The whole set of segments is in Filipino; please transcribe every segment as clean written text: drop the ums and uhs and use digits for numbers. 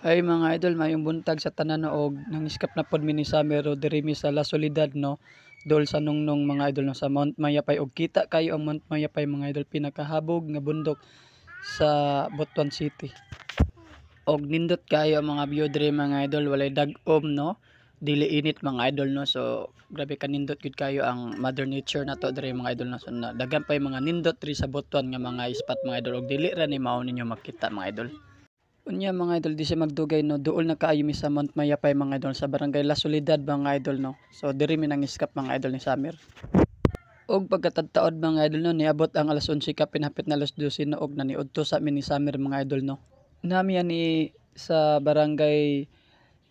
Hay mga idol, mayong buntag sa tanan no, og nangiskap na pod mi ni Summer o diri mi sa La Soledad no. Dol sa nungnong mga idol no, sa Mount Mayapay, og kita kayo ang Mount Mayapay mga idol, pinakahabog nga bundok sa Butuan City. Og nindot kayo ang mga view diri mga idol, walay dag-om no. Dili init mga idol no. So grabe ka nindot gid kayo ang Mother Nature na to diri mga idol no. So daghan pa mga nindot diri sa Butuan nga mga spot mga idol, og dili ra ni mao ninyo makita mga idol. Unya mga idol, di siya magdugay no, duol na kaayo mi sa Mount Mayapay mga idol, sa barangay La Soledad mga idol no. So diri mi nangiskap mga idol ni Summer. Og pagkatadtaod mga idol no, niabot ang alas 11 ka, pinapit na alas 12 no, og naniudto sa amin ni Summer mga idol no. Nami ani sa barangay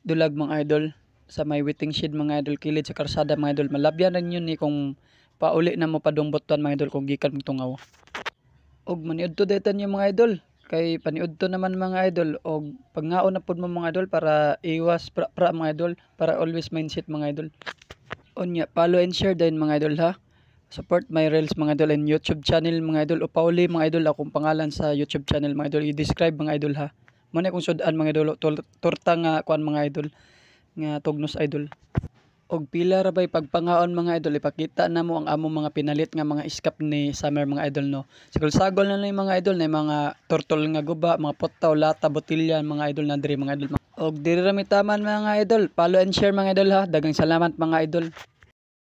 Dulag mga idol, sa may waiting shed mga idol, kilid sa karsada mga idol. Malabyan rin yun ni kung pauli na mo padong Butuan mga idol kung gikan mo tungaw. Og maniudto daytan yung mga idol. Kay paniudto naman mga idol, og pagnaon na pod mo mga idol para iwas pra mga idol, para always mindset mga idol. Unya, follow and share din mga idol ha. Support my reels mga idol and YouTube channel mga idol. Upauli mga idol akong pangalan sa YouTube channel mga idol. I-describe mga idol ha. Muna kung sudan mga idol, torta nga kuan mga idol, nga tugnos idol. Og pila ra bay pagpangaon mga idol, ipakita na mo ang among mga pinalit nga mga iskap ni Summer mga idol no. Sagol na lang mga idol na mga turtle nga guba, mga potaw, lata, botilya mga idol na diri mga idol. Og diri ra mi taman mga idol. Follow and share mga idol ha. Daghang salamat mga idol.